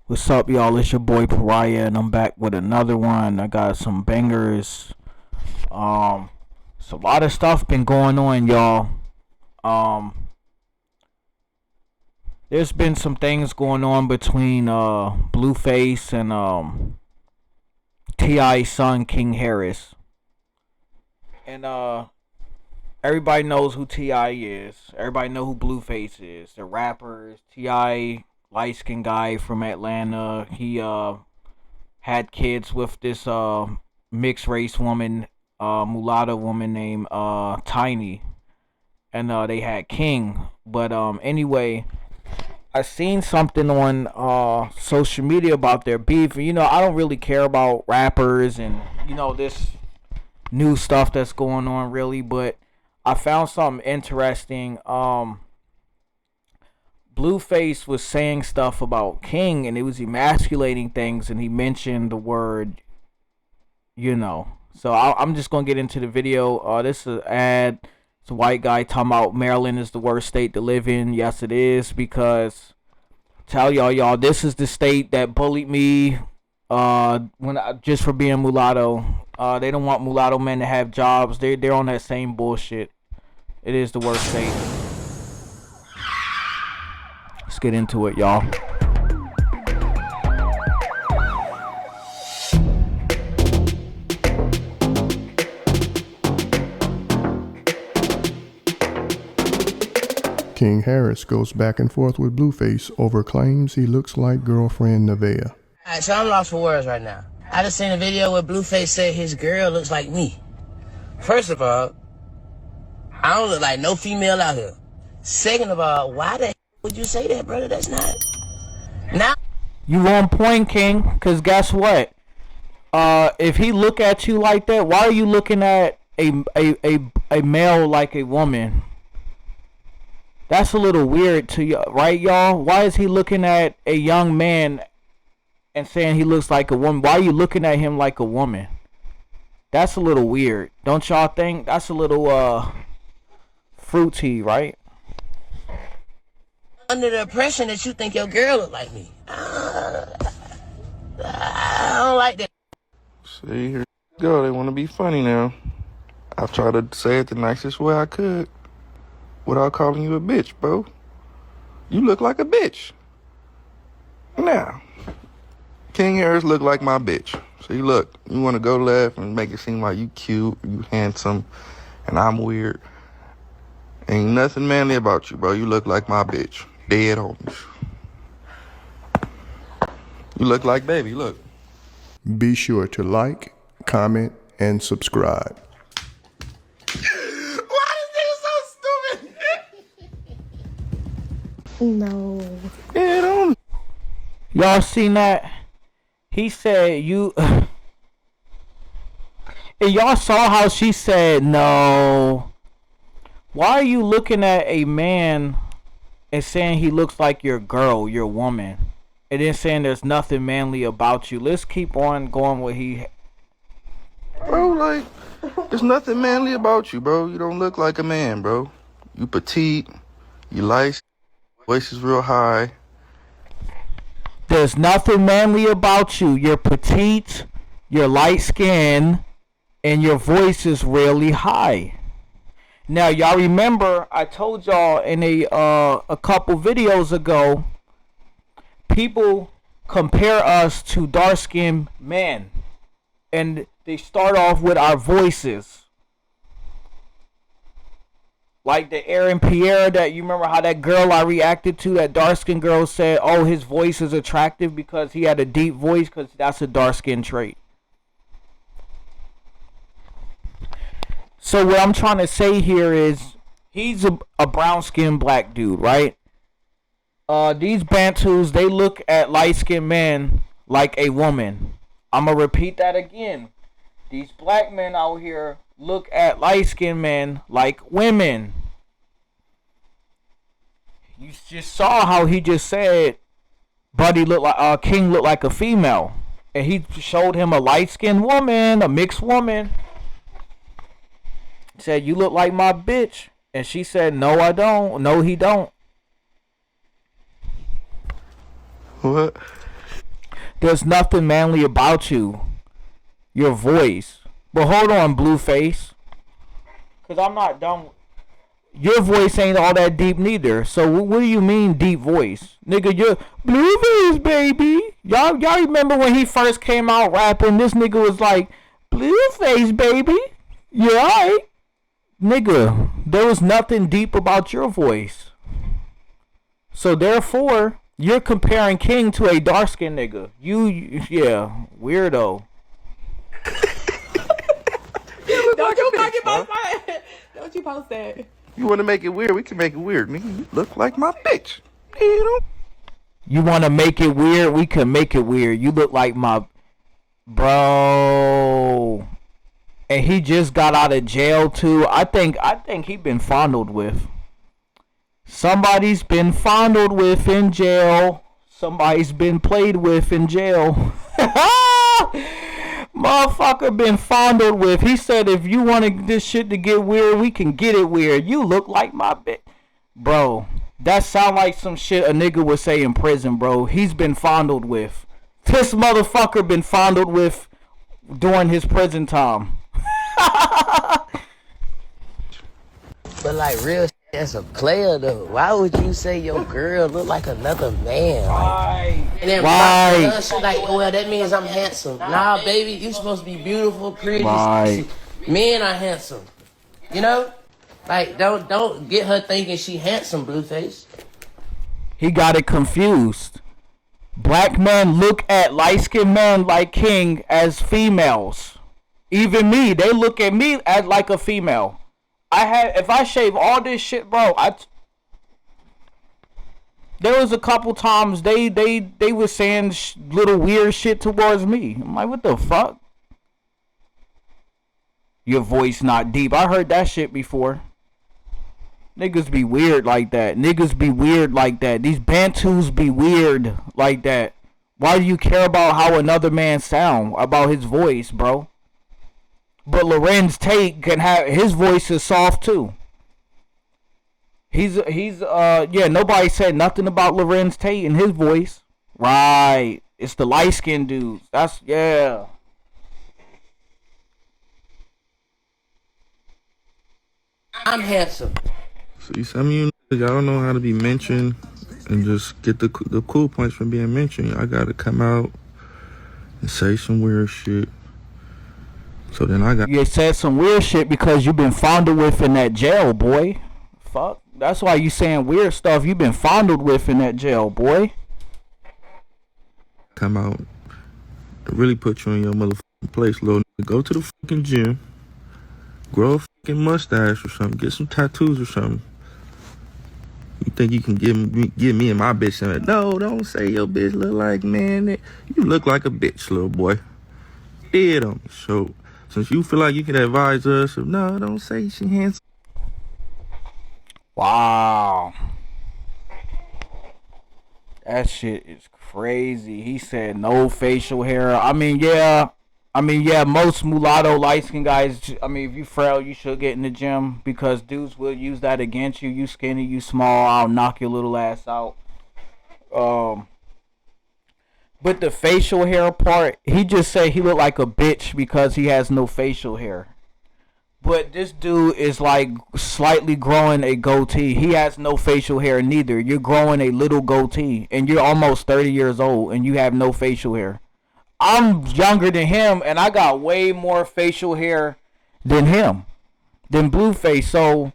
What's up, y'all? It's your boy Pariah, and I'm back with another one. I got some bangers. It's a lot of stuff been going on, y'all. Um, there's been some things going on between Blueface and T.I.'s son King Harris, and everybody knows who T.I. is. Everybody know who Blueface is. The rappers. T.I. Lightskin guy from Atlanta. He had kids with this mixed race woman, mulatto woman named Tiny, and they had King. But anyway, I seen something on social media about their beef. You know, I don't really care about rappers and this new stuff that's going on really, but I found something interesting. Blueface was saying stuff about King, and it was emasculating things, and he mentioned the word, So I'm just gonna get into the video. This is an ad. It's a white guy talking about Maryland is the worst state to live in. Yes, it is, because tell y'all, this is the state that bullied me just for being mulatto. They don't want mulatto men to have jobs. They're on that same bullshit. It is the worst state. Let's get into it, y'all. King Harris goes back and forth with Blueface over claims he looks like girlfriend Nevaeh. Alright, so I'm lost for words right now. I just seen a video where Blueface said his girl looks like me. First of all, I don't look like no female out here. Second of all, why the hell would you say that, brother? That's not... Now... You on point, King, because guess what? If he look at you like that, why are you looking at a male like a woman? That's a little weird to you, right, y'all? Why is he looking at a young man and saying he looks like a woman? Why are you looking at him like a woman? That's a little weird. Don't y'all think? That's a little fruity, right? Under the impression that you think your girl look like me. I don't like that. See, here you go. They want to be funny now. I've tried to say it the nicest way I could without calling you a bitch, bro. You look like a bitch. Now, King Harris look like my bitch. See, look, you want to go left and make it seem like you cute, you handsome, and I'm weird. Ain't nothing manly about you, bro. You look like my bitch. Dead homies. You look like baby, look. Be sure to like, comment, and subscribe. Why is this so stupid? No. Dead homies. Y'all seen that? He said you... And y'all saw how she said no. Why are you looking at a man and saying he looks like your girl, your woman, and then saying there's nothing manly about you? Let's keep on going with he... Bro, like, there's nothing manly about you, bro. You don't look like a man, bro. You petite, you light, voice is real high. There's nothing manly about you. You're petite, you're light skinned, and your voice is really high. Now, y'all remember I told y'all in a couple videos ago, people compare us to dark-skinned men, and they start off with our voices. Like the Aaron Pierre, that you remember how that girl I reacted to, that dark-skinned girl said, oh, his voice is attractive because he had a deep voice, because that's a dark-skinned trait. So what I'm trying to say here is, he's a brown-skinned black dude, right? These Bantus, they look at light-skinned men like a woman. I'm going to repeat that again. These black men out here look at light-skinned men like women. You just saw how he just said Buddy looked like, King looked like a female. And he showed him a light-skinned woman, a mixed woman. Said, you look like my bitch. And she said, no, I don't. No, he don't. What? There's nothing manly about you. Your voice. But hold on, Blueface. Because I'm not done. Your voice ain't all that deep neither. So what do you mean deep voice? Nigga, you're Blueface, baby. Y'all remember when he first came out rapping? This nigga was like, Blueface, baby. You alright? Nigga, there was nothing deep about your voice. So therefore, you're comparing King to a dark-skinned nigga. Yeah, weirdo. Don't you post that. You want to make it weird? We can make it weird, nigga. You look like my bitch. You know? You want to make it weird? We can make it weird. You look like my bro. And he just got out of jail too. I think he been fondled with. Somebody's been fondled with in jail. Somebody's been played with in jail. Motherfucker been fondled with. He said if you wanted this shit to get weird, we can get it weird. You look like my bitch. Bro, that sound like some shit a nigga would say in prison, bro. He's been fondled with. This motherfucker been fondled with during his prison time. But like real shit, as a player though, why would you say your girl look like another man? Right. And then Right. shit like, well, that means I'm handsome. Nah, baby, you supposed to be beautiful, pretty. Right. Men are handsome. You know? Like, don't get her thinking she handsome, Blueface. He got it confused. Black men look at light-skinned men like King as females. Even me, they look at me as like a female. If I shave all this shit, bro, there was a couple times they was saying little weird shit towards me. I'm like, what the fuck? Your voice not deep. I heard that shit before. Niggas be weird like that. Niggas be weird like that. These Bantus be weird like that. Why do you care about how another man sound? About his voice, bro? But Lorenz Tate can have his voice is soft too. Yeah, nobody said nothing about Lorenz Tate and his voice. Right. It's the light skinned dudes. Yeah. I'm handsome. See, some of you y'all don't know how to be mentioned and just get the cool points from being mentioned. I gotta come out and say some weird shit. So then You said some weird shit because you've been fondled with in that jail, boy. Fuck. That's why you saying weird stuff. You've been fondled with in that jail, boy. come out and really put you in your motherfucking place, little nigga. Go to the fucking gym, grow a fucking mustache or something, get some tattoos or something. You think you can give me and my bitch something? No, don't say your bitch look like, man. You look like a bitch, little boy. Dead on me. So since you feel like you can advise us, no, don't say she handsome. Wow. That shit is crazy. He said no facial hair. I mean, yeah, most mulatto light-skinned guys, if you frail, you should get in the gym because dudes will use that against you. You skinny, you small, I'll knock your little ass out. But the facial hair part, he just said he looked like a bitch because he has no facial hair. But this dude is like slightly growing a goatee. He has no facial hair neither. You're growing a little goatee and you're almost 30 years old and you have no facial hair. I'm younger than him and I got way more facial hair than him, than Blueface. So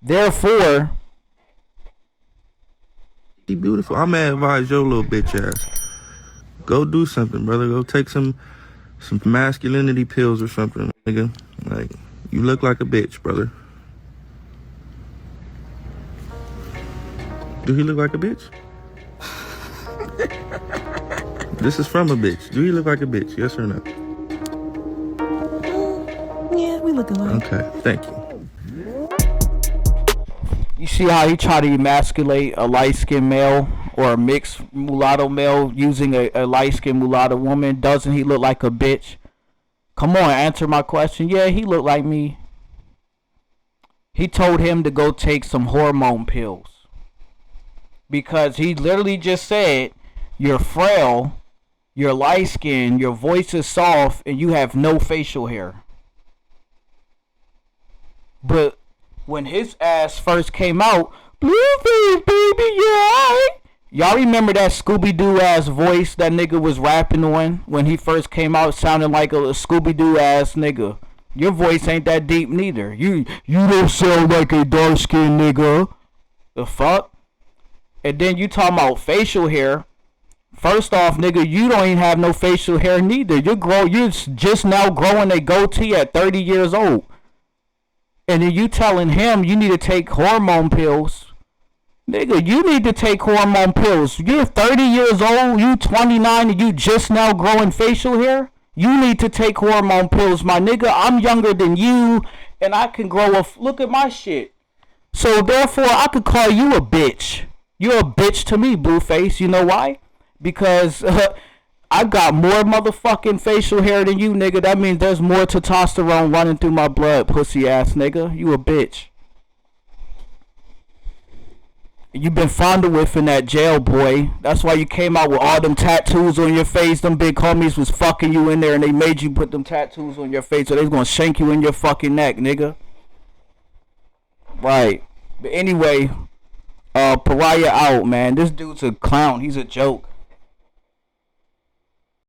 therefore, She beautiful. I'm gonna advise your little bitch ass. Go do something, brother. Go take some masculinity pills or something, nigga. Like, you look like a bitch, brother. Do he look like a bitch? This is from a bitch. Do he look like a bitch? Yes or no? Yeah, we look alike. Okay, thank you. you see how he tried to emasculate a light-skinned male or a mixed mulatto male using a light-skinned mulatto woman? Doesn't he look like a bitch? Come on, answer my question. Yeah, he looked like me. He told him to go take some hormone pills because he literally just said you're frail You're light skinned, your voice is soft, and you have no facial hair. But when his ass first came out, Blueface, baby, yeah. Y'all remember that Scooby-Doo ass voice that nigga was rapping on when he first came out, sounding like a Scooby-Doo ass nigga? Your voice ain't that deep neither. You don't sound like a dark skinned nigga. The fuck? And then you talking about facial hair. First off, nigga, you don't even have no facial hair neither. You're just now growing a goatee at 30 years old. And then you telling him you need to take hormone pills. Nigga, you need to take hormone pills. You're 30 years old, you 29, and you just now growing facial hair? You need to take hormone pills, my nigga. I'm younger than you, and I can grow look at my shit. So therefore, I could call you a bitch. You're a bitch to me, Blueface. You know why? Because I got more motherfucking facial hair than you, nigga. That means there's more testosterone running through my blood, pussy ass nigga. You a bitch. You been fondled with in that jail, boy. That's why you came out with all them tattoos on your face. Them big homies was fucking you in there, and they made you put them tattoos on your face, so they was gonna shank you in your fucking neck, nigga. Right. But anyway, Pariah out, man. This dude's a clown. He's a joke.